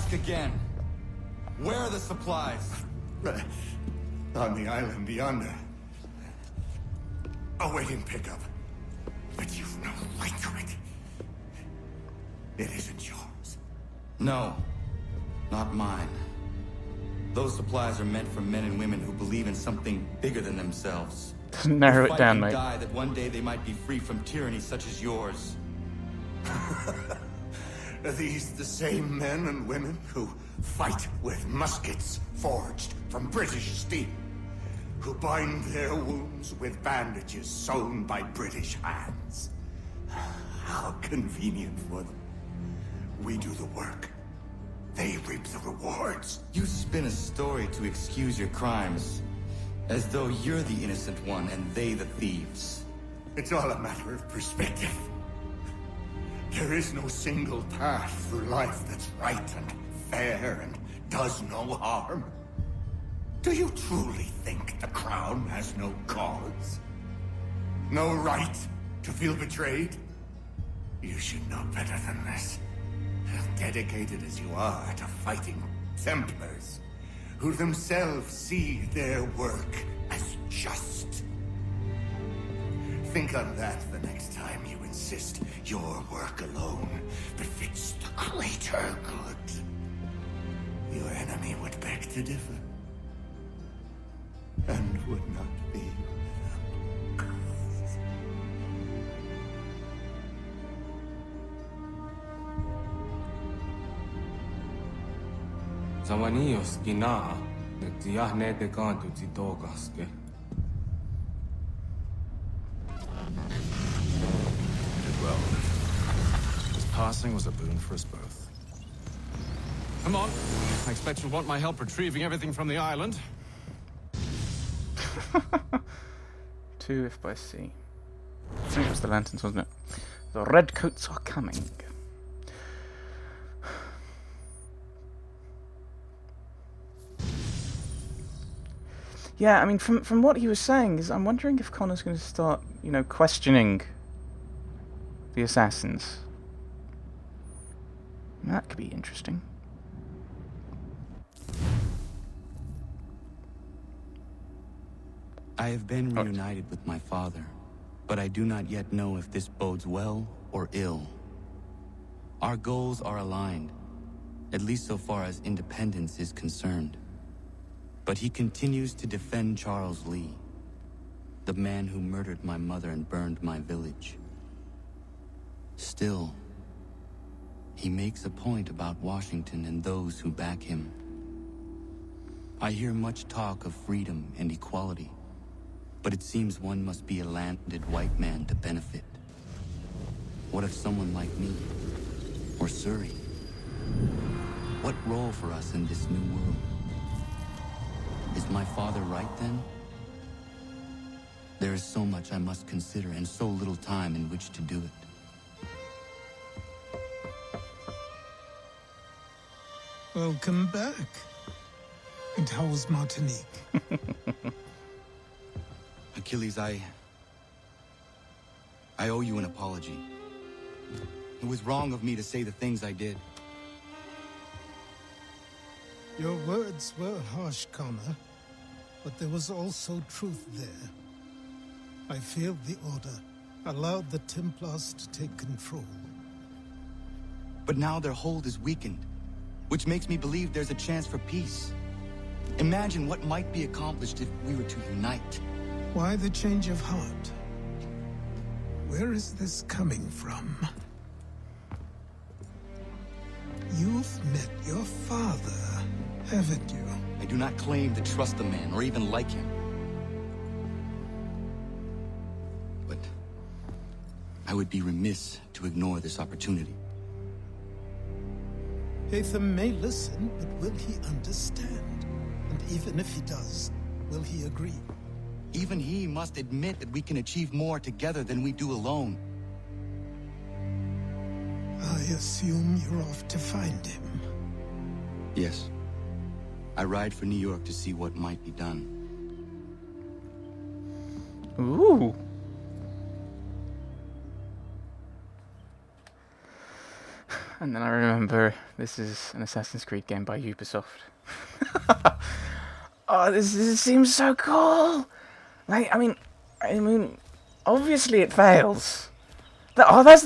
ask again. Where are the supplies? On the island yonder. Awaiting pickup. But you've no right to it. It isn't yours. No. Not mine. Those supplies are meant for men and women who believe in something bigger than themselves. Narrow it down, mate. Die that one day they might be free from tyranny such as yours. Are these the same men and women who fight with muskets forged from British steel? Who bind their wounds with bandages sewn by British hands? How convenient for them. We do the work. They reap the rewards. You spin a story to excuse your crimes, as though you're the innocent one and they the thieves. It's all a matter of perspective. There is no single path through life that's right and fair and does no harm. Do you truly think the Crown has no cause? No right to feel betrayed? You should know better than this. Dedicated as you are to fighting Templars, who themselves see their work as just. Think on that the next time you insist your work alone befits the greater good. Your enemy would beg to differ, and would not be without cause. Zawanios gina, nagtiyahne de kanto titogaske. Did well. His passing was a boon for us both. Come on. I expect you'll want my help retrieving everything from the island. 2 if by sea. I think it was the lanterns, wasn't it? The redcoats are coming. Yeah, I mean, from what he was saying, is I'm wondering if Connor's going to start, you know, questioning the assassins. That could be interesting. I have been reunited with my father, but I do not yet know if this bodes well or ill. Our goals are aligned, at least so far as independence is concerned. But he continues to defend Charles Lee, the man who murdered my mother and burned my village. Still, he makes a point about Washington and those who back him. I hear much talk of freedom and equality, but it seems one must be a landed white man to benefit. What if someone like me, or Surrey? What role for us in this new world? Is my father right then? There is so much I must consider and so little time in which to do it. Welcome back. And how was Martinique? Achilles, I owe you an apology. It was wrong of me to say the things I did. Your words were harsh, Connor, but there was also truth there. I failed the Order, allowed the Templars to take control. But now their hold is weakened, which makes me believe there's a chance for peace. Imagine what might be accomplished if we were to unite. Why the change of heart? Where is this coming from? You've met your father, haven't you? I do not claim to trust the man or even like him. But I would be remiss to ignore this opportunity. Hatham may listen, but will he understand? And even if he does, will he agree? Even he must admit that we can achieve more together than we do alone. I assume you're off to find him. Yes. I ride for New York to see what might be done. And then I remember this is an Assassin's Creed game by UbiSoft. Oh, this seems so cool. Like, I mean, obviously it fails. That's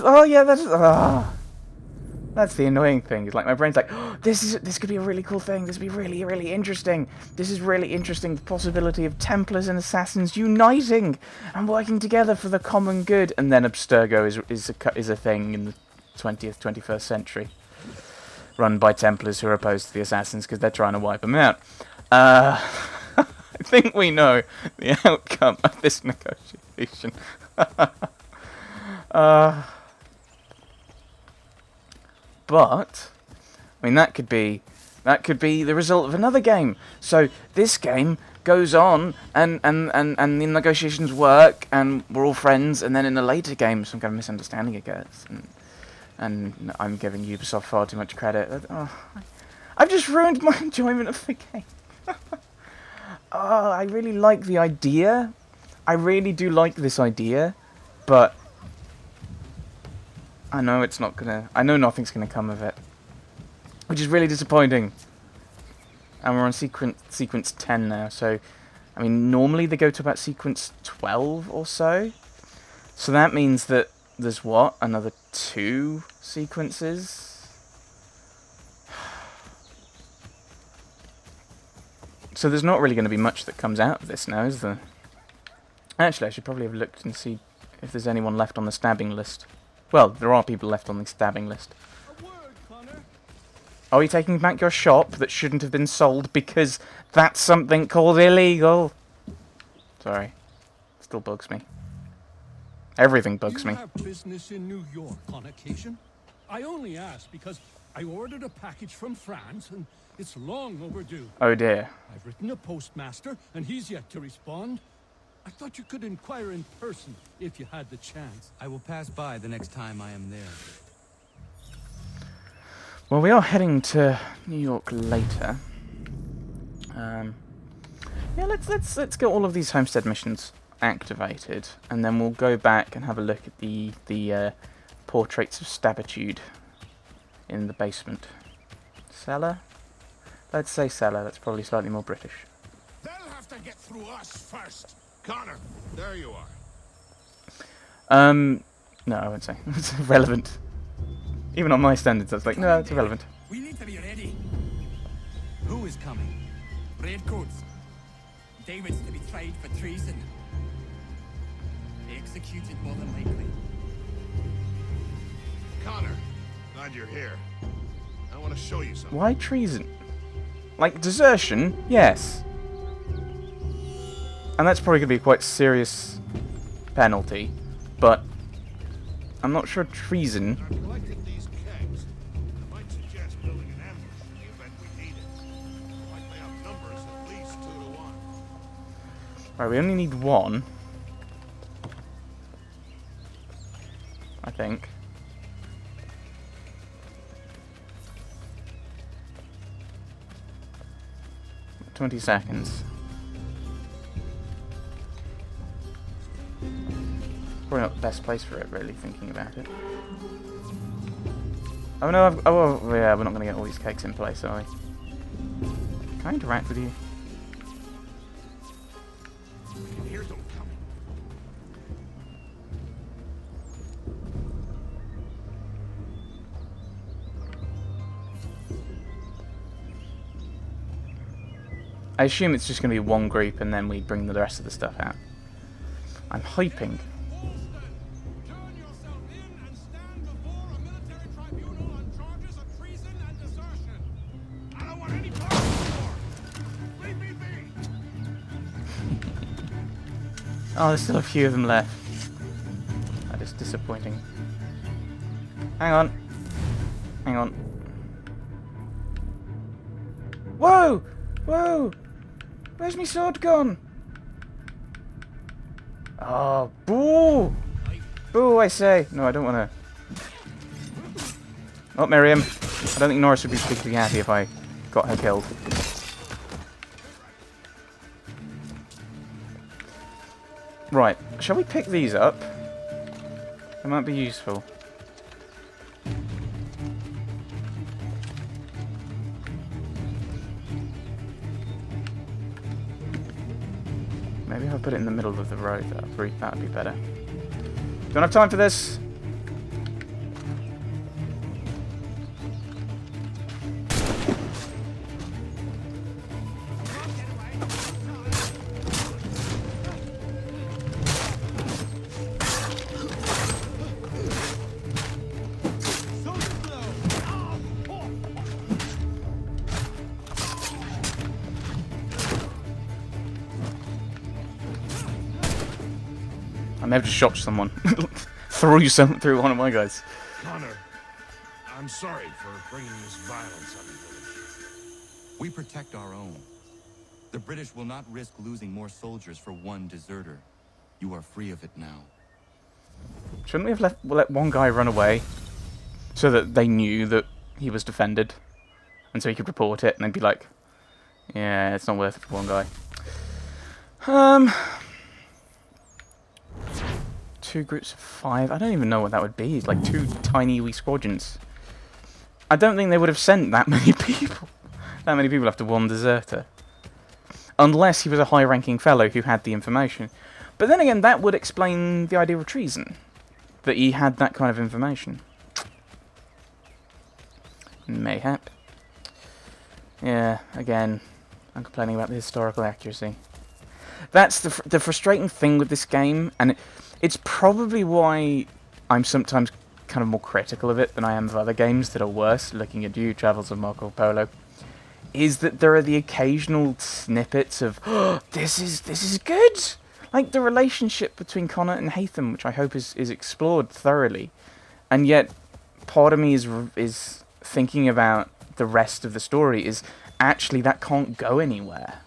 the annoying thing. It's like my brain's like, oh, this could be a really cool thing. This would be really, really interesting. This is really interesting. The possibility of Templars and Assassins uniting and working together for the common good. And then Abstergo is a thing in the 20th, 21st century, run by Templars who are opposed to the Assassins because they're trying to wipe them out. I think we know the outcome of this negotiation. But I mean, that could be the result of another game. So this game goes on, and the negotiations work, and we're all friends. And then in a later game, some kind of misunderstanding occurs, and I'm giving Ubisoft far too much credit. I've just ruined my enjoyment of the game. I really like the idea. I really do like this idea, but I know nothing's gonna come of it, which is really disappointing. And we're on sequence 10 now, so I mean, normally they go to about sequence 12 or so. So that means that there's what, another 2 sequences. So there's not really going to be much that comes out of this now, is there? Actually, I should probably have looked and see if there's anyone left on the stabbing list. Well, there are people left on the stabbing list. Are you taking back your shop that shouldn't have been sold because that's something called illegal? Sorry. Still bugs me. Everything bugs me. You have business in New York on occasion? I only ask because I ordered a package from France and it's long overdue. Oh dear. I've written a postmaster and he's yet to respond. I thought you could inquire in person if you had the chance. I will pass by the next time I am there. Well, we are heading to New York later. Yeah, let's get all of these Homestead missions activated, and then we'll go back and have a look at the portraits of Stabitude in the basement. Cellar? Let's say cellar. That's probably slightly more British. They'll have to get through us first. Connor, there you No, are. I won't say. It's irrelevant. Even on my standards, that's like, no, it's irrelevant. We need to be ready. Who is coming? Redcoats. David's to be tried for treason. Executed more than likely. Connor, glad you're here. I want to show you something. Why treason? Like, desertion? Yes. And that's probably going to be a quite serious penalty, but I'm not sure treason. Collecting these kegs. I might suggest building an ambush in the event we need it. Likely outnumbers at least 2 to 1. Right, we only need 1. I think. "20 seconds. Probably not the best place for it, really, thinking about it. Oh no, yeah, we're not going to get all these cakes in place, are we? Can I interact with you? I can hear them coming. I assume it's just going to be one group and then we bring the rest of the stuff out. I'm hoping. Homestead, turn yourself in and stand before a military tribunal on charges of treason and desertion. I don't want any part of the war. Leave me be. Oh, there's still a few of them left. That is disappointing. Hang on. Hang on. Whoa! Whoa! Where's my sword gone? Oh, boo! Boo, I say! No, I don't want to. Oh, Miriam. I don't think Norris would be particularly happy if I got her killed. Right, shall we pick these up? They might be useful. put it in the middle of the road, that'd be better. Don't have time for this. I may have just shot someone. through one of my guys. Connor, I'm sorry for bringing this violence on the village. We protect our own. The British will not risk losing more soldiers for one deserter. You are free of it now. Shouldn't we have let one guy run away so that they knew that he was defended, and so he could report it, and they'd be like, "Yeah, it's not worth it for one guy." 2 groups of 5. I don't even know what that would be. It's like 2 tiny wee squadrons. I don't think they would have sent that many people. That many people after one deserter. Unless he was a high-ranking fellow who had the information. But then again, that would explain the idea of treason. That he had that kind of information. Mayhap. Yeah, again, I'm complaining about the historical accuracy. That's the frustrating thing with this game, and it's probably why I'm sometimes kind of more critical of it than I am of other games that are worse, looking at you, Travels of Marco Polo, is that there are the occasional snippets of, oh, this is good! Like the relationship between Connor and Haytham, which I hope is explored thoroughly. And yet, part of me is thinking about the rest of the story is, actually that can't go anywhere.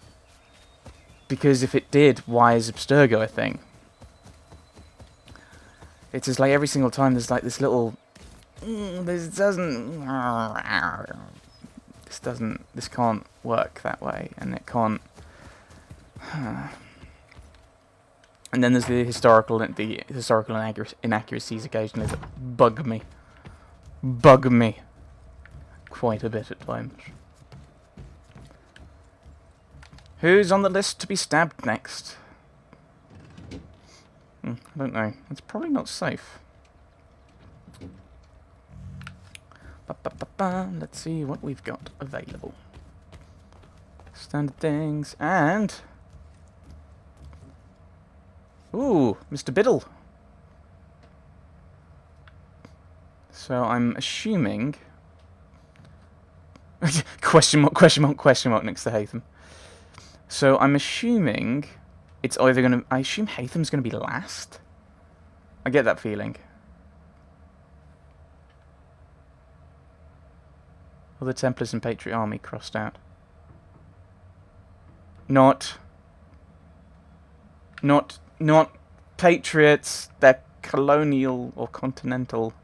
Because if it did, why is Abstergo a thing? It's just like every single time there's like this little, this can't work that way, and it can't. And then there's the historical inaccuracies occasionally that bug me quite a bit at times. Who's on the list to be stabbed next? I don't know. It's probably not safe. Let's see what we've got available. Standard things, and... Ooh, Mr. Biddle. So I'm assuming... question mark next to Haytham. So I'm assuming... It's either going to... I assume Haytham's going to be last. I get that feeling. All the Templars and Patriot Army crossed out. Not Patriots. They're colonial or continental.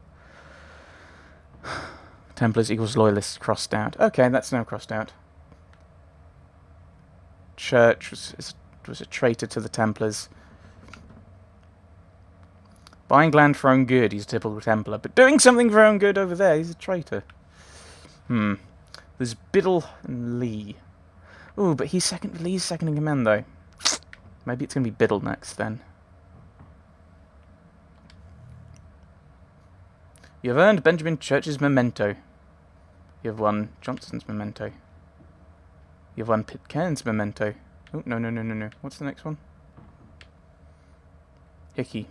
Templars equals Loyalists crossed out. Okay, that's now crossed out. Church was a traitor to the Templars. Buying land for own good, he's a typical Templar. But doing something for own good over there, he's a traitor. There's Biddle and Lee. Ooh, but Lee's second in command, though. Maybe it's going to be Biddle next, then. You have earned Benjamin Church's memento. You have won Johnson's memento. You have won Pitcairn's memento. Oh, no. What's the next one? Icky.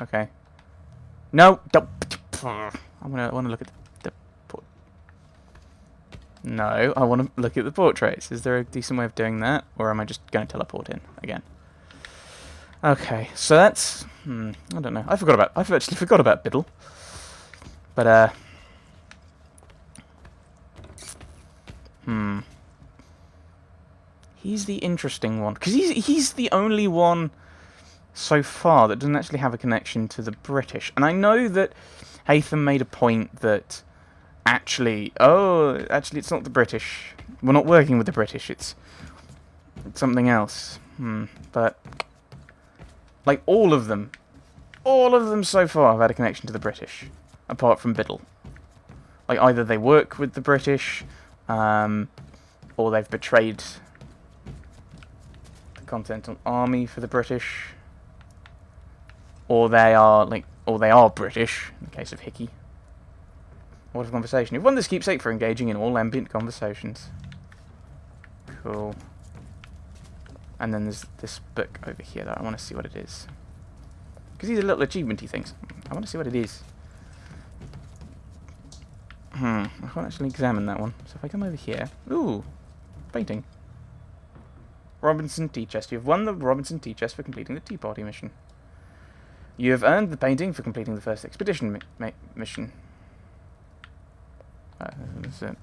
Okay. No! Don't. I want to look at the No, I want to look at the portraits. Is there a decent way of doing that? Or am I just going to teleport in again? Okay, so that's... I don't know. I've actually forgot about Biddle. But, he's the interesting one. Because he's the only one so far that doesn't actually have a connection to the British. And I know that Haytham made a point that actually it's not the British. We're not working with the British. It's something else. But like all of them so far have had a connection to the British, apart from Biddle. Like either they work with the British, or they've betrayed the Continental Army for the British. Or they are British, in the case of Hickey. What a conversation. You've won this keepsake for engaging in all ambient conversations. Cool. And then there's this book over here that I want to see what it is. Because these are little achievement-y things. I want to see what it is. I can't actually examine that one. So if I come over here... Ooh! Painting. Robinson Tea Chest. You have won the Robinson Tea Chest for completing the Tea Party mission. You have earned the painting for completing the first expedition mission. That's it.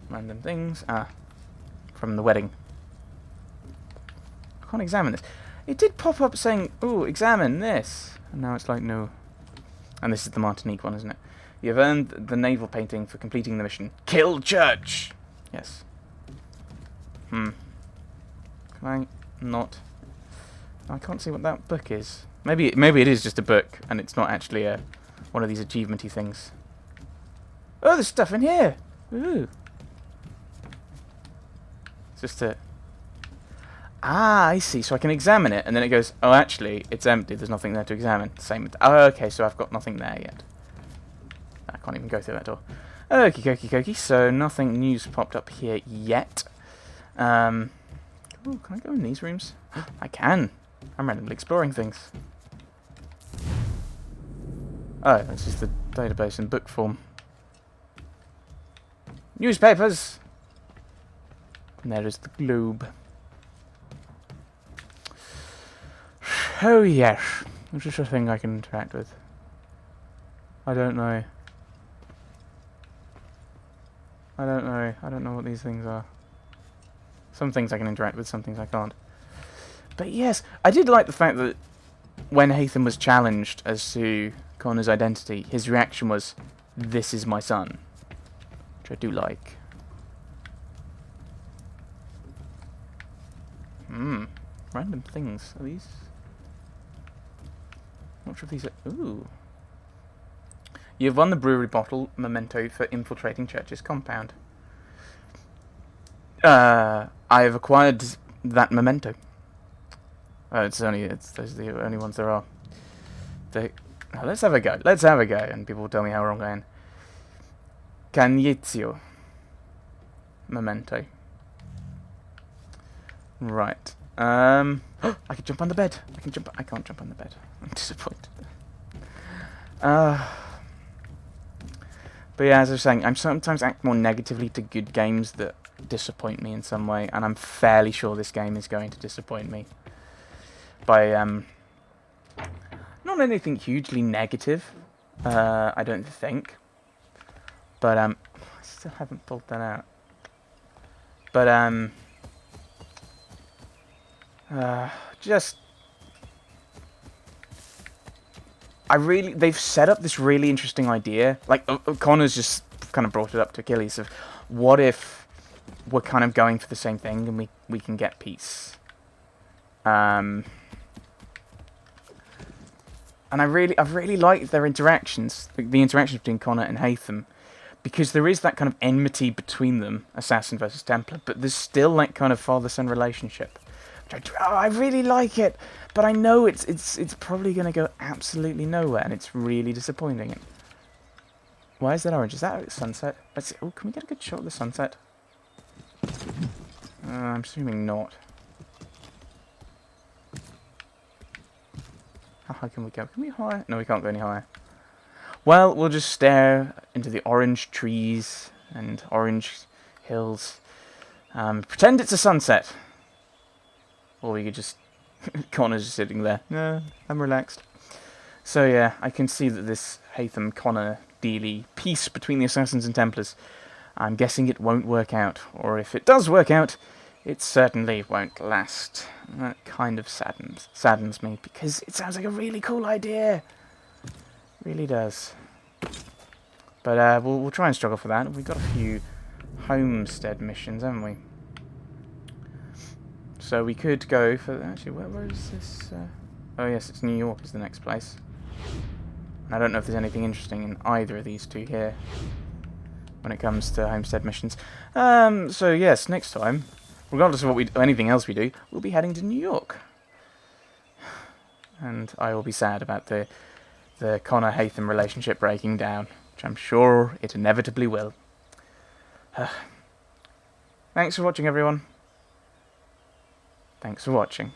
Random things. From the wedding. I can't examine this. It did pop up saying, ooh, examine this. And now it's like, no. And this is the Martinique one, isn't it? You have earned the naval painting for completing the mission. Kill Church! Yes. Can I not... I can't see what that book is. Maybe it is just a book, and it's not actually one of these achievement-y things. Oh, there's stuff in here! Ooh. It's just a... I see. So I can examine it, and then it goes, oh, actually, it's empty. There's nothing there to examine. Same with... Oh, okay, so I've got nothing there yet. I can't even go through that door. Okie dokie dokie. So nothing new's popped up here yet. Ooh, can I go in these rooms? I can. I'm randomly exploring things. Oh, this is the database in book form. Newspapers! And there is the globe. Oh yes. Is this a thing I can interact with? I don't know. I don't know what these things are. Some things I can interact with, some things I can't. But yes, I did like the fact that when Haytham was challenged as to Connor's identity, his reaction was, "This is my son." Which I do like. Random things. Are these? Not sure if these are... Ooh. You have won the brewery bottle memento for infiltrating Church's compound. I have acquired that memento. Those are the only ones there are. Let's have a go. Let's have a go, and people will tell me how wrong I am. Cagnizio. Memento. Right. I can jump on the bed. I can't jump on the bed. I'm disappointed. But yeah, as I was saying, I sometimes act more negatively to good games that disappoint me in some way, and I'm fairly sure this game is going to disappoint me. By, not anything hugely negative, I don't think. But, I still haven't pulled that out. But, they've set up this really interesting idea. Like, Connor's just kind of brought it up to Achilles of, what if we're kind of going for the same thing and we can get peace? And I've really liked their interactions, the interactions between Connor and Haytham, because there is that kind of enmity between them, Assassin versus Templar, but there's still that kind of father-son relationship. I really like it, but I know it's probably going to go absolutely nowhere, and it's really disappointing. Why is that orange? Is that sunset? Let's see. Oh, can we get a good shot of the sunset? I'm assuming not. How high can we go? Can we higher? No, we can't go any higher. Well, we'll just stare into the orange trees and orange hills. Pretend it's a sunset. Or we could just... Connor's just sitting there. No, I'm relaxed. So yeah, I can see that this Haytham-Connor dealy peace between the Assassins and Templars, I'm guessing it won't work out. Or if it does work out, it certainly won't last. That kind of saddens me, because it sounds like a really cool idea. It really does. But we'll try and struggle for that. We've got a few Homestead missions, haven't we? So we could go for... Actually, where is this? Oh yes, it's New York is the next place. And I don't know if there's anything interesting in either of these two here. when it comes to Homestead missions. So yes, next time, regardless of anything else we do, we'll be heading to New York. And I will be sad about the Connor Hatham relationship breaking down, which I'm sure it inevitably will. Thanks for watching, everyone. Thanks for watching.